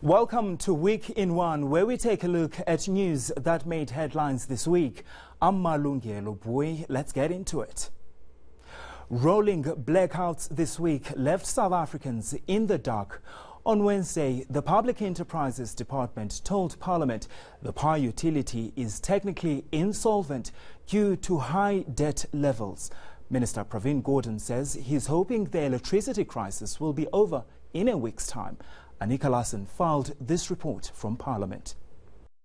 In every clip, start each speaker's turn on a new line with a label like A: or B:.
A: Welcome to Week in One, where we take a look at news that made headlines this week. I'm Malungelo Bui. Let's get into it. Rolling blackouts this week left South Africans in the dark. On Wednesday, the Public Enterprises Department told Parliament the power utility is technically insolvent due to high debt levels. Minister Pravin Gordhan says he's hoping the electricity crisis will be over in a week's time. Anika Larson filed this report from Parliament.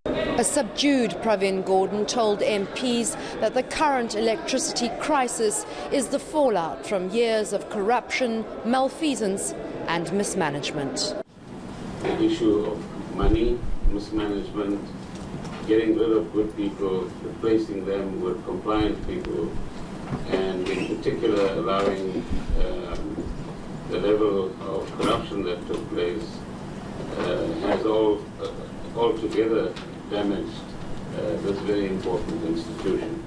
B: A subdued Pravin Gordhan told MPs that the current electricity crisis is the fallout from years of corruption, malfeasance and mismanagement.
C: The issue of money, mismanagement, getting rid of good people, replacing them with compliant people, and in particular allowing the level of corruption that took place has altogether damaged this very important institution.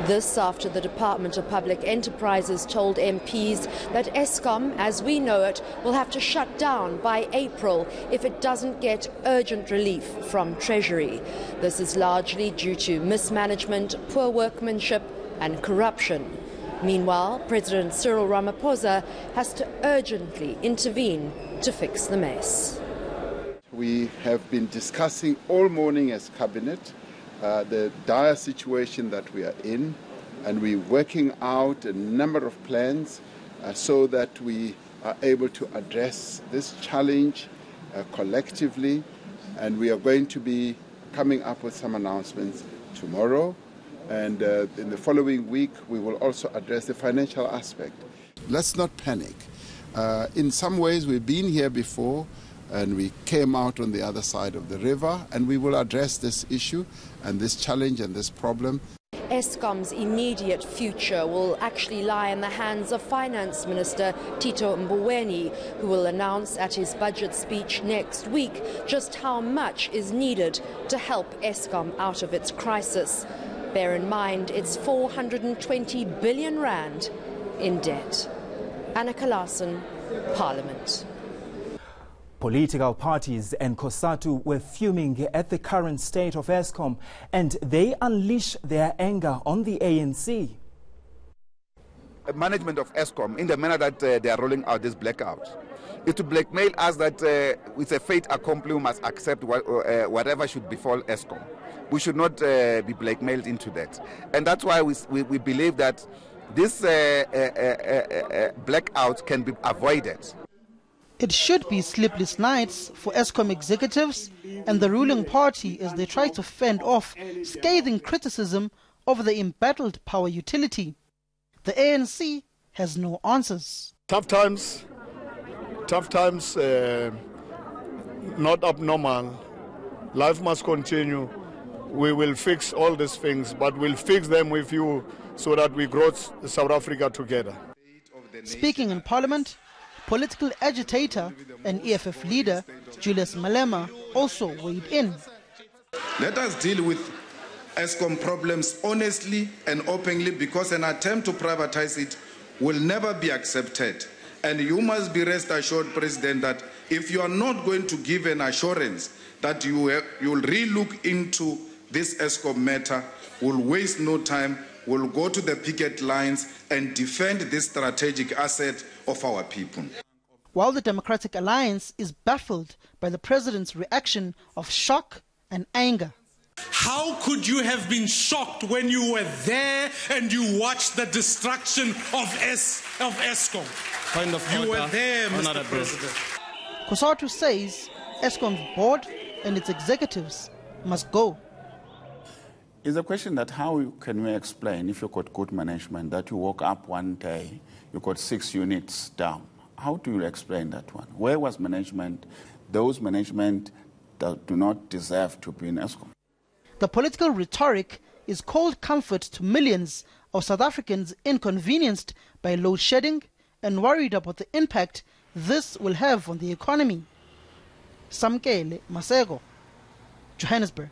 B: This after the Department of Public Enterprises told MPs that Eskom, as we know it, will have to shut down by April if it doesn't get urgent relief from Treasury. This is largely due to mismanagement, poor workmanship and corruption. Meanwhile, President Cyril Ramaphosa has to urgently intervene to fix the mess.
D: We have been discussing all morning as Cabinet the dire situation that we are in, and we're working out a number of plans so that we are able to address this challenge collectively, and we are going to be coming up with some announcements tomorrow. And in the following week, we will also address the financial aspect. Let's not panic. In some ways, we've been here before, and we came out on the other side of the river, and we will address this issue and this challenge and this problem.
B: Eskom's immediate future will actually lie in the hands of Finance Minister Tito Mboweni, who will announce at his budget speech next week just how much is needed to help Eskom out of its crisis. Bear in mind, it's 420 billion rand in debt. Anika Larson, Parliament.
A: Political parties and COSATU were fuming at the current state of Eskom, and they unleash their anger on the ANC.
E: Management of Eskom, in the manner that they are rolling out this blackout, is to blackmail us that it's a fait accompli, we must accept whatever should befall Eskom. We should not be blackmailed into that. And that's why we believe that this blackout can be avoided.
F: It should be sleepless nights for Eskom executives and the ruling party as they try to fend off scathing criticism over the embattled power utility. The ANC has no answers.
G: Tough times, not abnormal. Life must continue. We will fix all these things, but we'll fix them with you so that we grow South Africa together.
F: Speaking in Parliament, political agitator and EFF leader Julius Malema also weighed in.
H: Let us deal with Eskom problems honestly and openly, because an attempt to privatize it will never be accepted. And you must be rest assured, President, that if you are not going to give an assurance that you will re-look into this Eskom matter, will waste no time, will go to the picket lines and defend this strategic asset of our people.
F: While the Democratic Alliance is baffled by the president's reaction of shock and anger.
I: How could you have been shocked when you were there and you watched the destruction of Eskom?
J: Point of order,
I: you were there, Mr.
J: Honorable
I: President.
F: COSATU says Eskom's board and its executives must go.
K: It's a question that how can we explain, if you got good management, that you woke up one day, you got 6 units down. How do you explain that one? Where was management? Those management that do not deserve to be in Eskom.
F: The political rhetoric is cold comfort to millions of South Africans inconvenienced by load shedding and worried about the impact this will have on the economy. Samkele Masego, Johannesburg.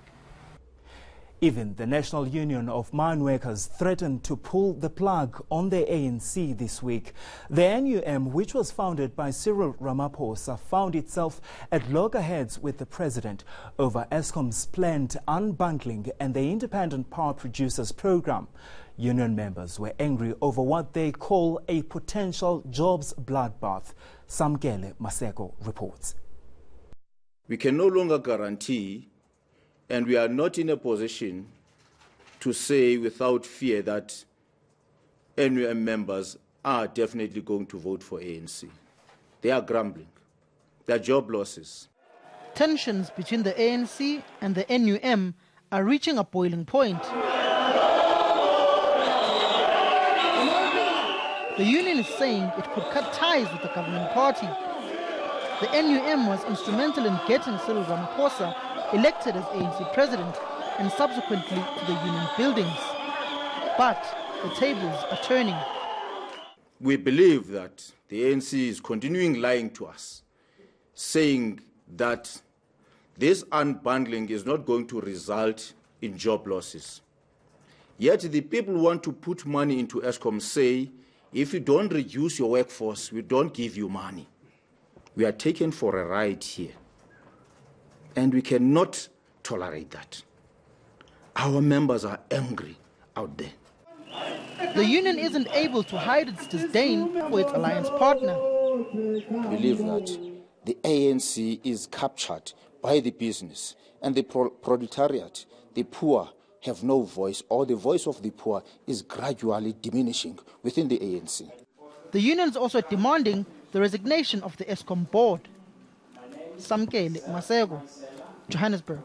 A: Even the National Union of Mine Workers threatened to pull the plug on the ANC this week. The NUM, which was founded by Cyril Ramaphosa, found itself at loggerheads with the president over Eskom's planned unbundling and the Independent Power Producers Program. Union members were angry over what they call a potential jobs bloodbath. Samkele Maseko reports.
J: We can no longer guarantee, and we are not in a position to say without fear that NUM members are definitely going to vote for ANC. They are grumbling. There are job losses.
F: Tensions between the ANC and the NUM are reaching a boiling point. The union is saying it could cut ties with the governing party. The NUM was instrumental in getting Cyril Ramaphosa elected as ANC president and subsequently to the union buildings. But the tables are turning.
J: We believe that the ANC is continuing lying to us, saying that this unbundling is not going to result in job losses. Yet the people who want to put money into Eskom say, if you don't reduce your workforce, we don't give you money. We are taken for a ride here, and we cannot tolerate that. Our members are angry out there.
F: The union isn't able to hide its disdain for its alliance partner.
J: We believe that the ANC is captured by the business, and the proletariat, the poor, have no voice, or the voice of the poor is gradually diminishing within the ANC.
F: The union is also demanding the resignation of the Eskom board. Samkele Masego, Johannesburg.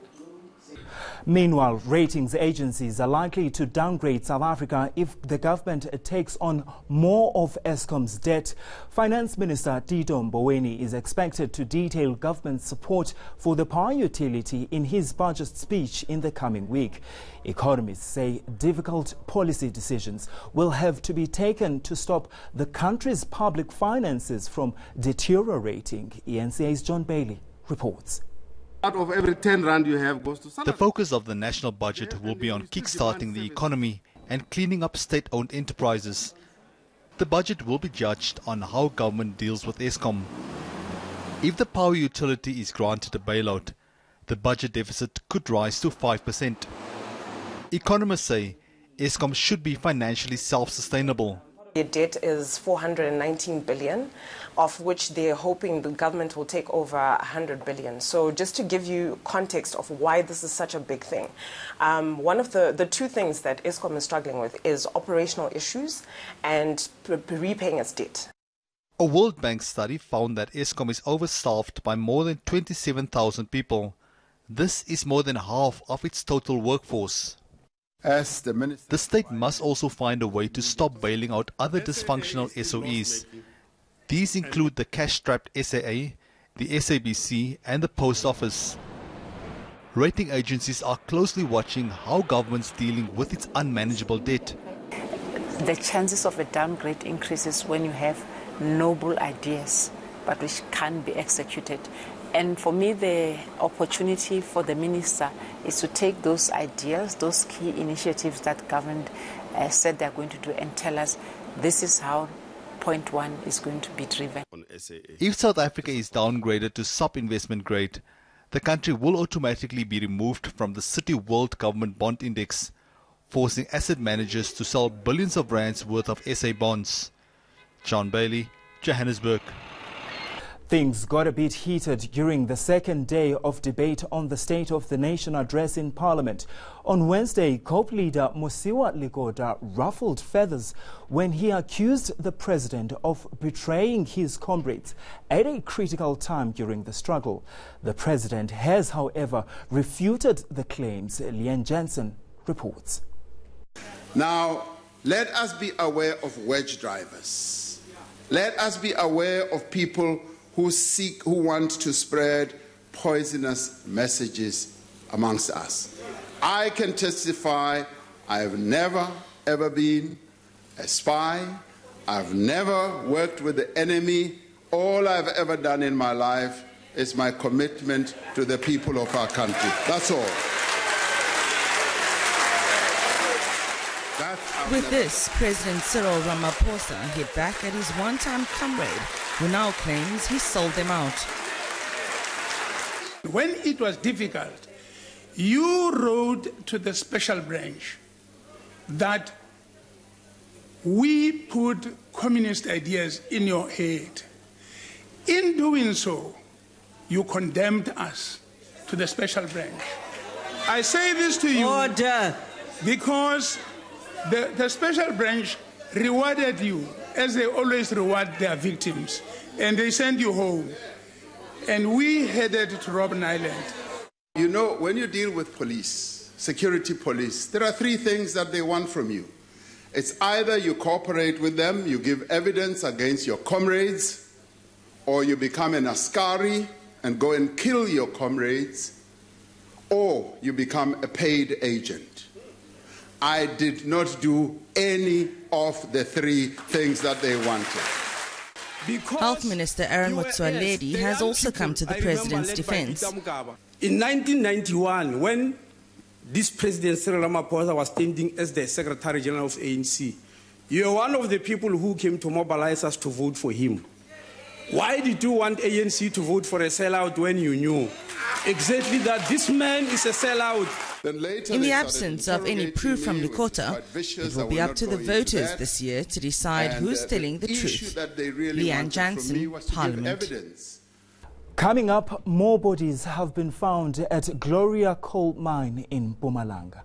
A: Meanwhile, ratings agencies are likely to downgrade South Africa if the government takes on more of Eskom's debt. Finance Minister Tito Mboweni is expected to detail government support for the power utility in his budget speech in the coming week. Economists say difficult policy decisions will have to be taken to stop the country's public finances from deteriorating. ENCA's John Bailey reports.
L: Out of every 10 rand you have goes to South
M: The focus of the national budget will be on kickstarting the economy and cleaning up state-owned enterprises. The budget will be judged on how government deals with Eskom. If the power utility is granted a bailout, the budget deficit could rise to 5%. Economists say Eskom should be financially self-sustainable.
N: Their debt is 419 billion, of which they're hoping the government will take over 100 billion. So just to give you context of why this is such a big thing, one of the two things that Eskom is struggling with is operational issues and repaying its debt.
M: A World Bank study found that Eskom is overstaffed by more than 27,000 people. This is more than half of its total workforce. The state must also find a way to stop bailing out other dysfunctional SOEs. These include the cash-strapped SAA, the SABC and the Post Office. Rating agencies are closely watching how government's dealing with its unmanageable debt.
O: The chances of a downgrade increases when you have noble ideas but which can't be executed. And for me, the opportunity for the minister is to take those ideas, those key initiatives that government said they're going to do, and tell us this is how point one is going to be driven.
M: If South Africa is downgraded to sub-investment grade, the country will automatically be removed from the City World Government Bond Index, forcing asset managers to sell billions of rands worth of SA bonds. John Bailey, Johannesburg.
A: Things got a bit heated during the second day of debate on the State of the Nation address in Parliament. On Wednesday, COPE leader Mosiuoa Lekoda ruffled feathers when he accused the president of betraying his comrades at a critical time during the struggle. The president has, however, refuted the claims. Lian Jensen reports.
D: Now, let us be aware of wedge drivers. Let us be aware of people who want to spread poisonous messages amongst us. I can testify I have never, ever been a spy. I've never worked with the enemy. All I've ever done in my life is my commitment to the people of our country. That's all.
P: With this, President Cyril Ramaphosa hit back at his one-time comrade, who now claims he sold them out.
Q: When it was difficult, you wrote to the special branch that we put communist ideas in your head. In doing so, you condemned us to the special branch. I say this to you because the special branch rewarded you as they always reward their victims, and they sent you home. And we headed to Robben Island.
D: You know, when you deal with police, security police, there are three things that they want from you. It's either you cooperate with them, you give evidence against your comrades, or you become an askari and go and kill your comrades, or you become a paid agent. I did not do any of the three things that they wanted.
P: Health Minister Aaron Motsoaledi has also come to the president's defense.
R: In 1991, when this President Cyril Ramaphosa was standing as the Secretary General of ANC, you were one of the people who came to mobilize us to vote for him. Why did you want ANC to vote for a sellout when you knew exactly that this man is a sellout?
P: In the absence of any proof from Lukota, it will be up to the voters this year to decide who's telling the truth. Leanne Jansen, Parliament.
A: Coming up, more bodies have been found at Gloria Coal Mine in Mpumalanga.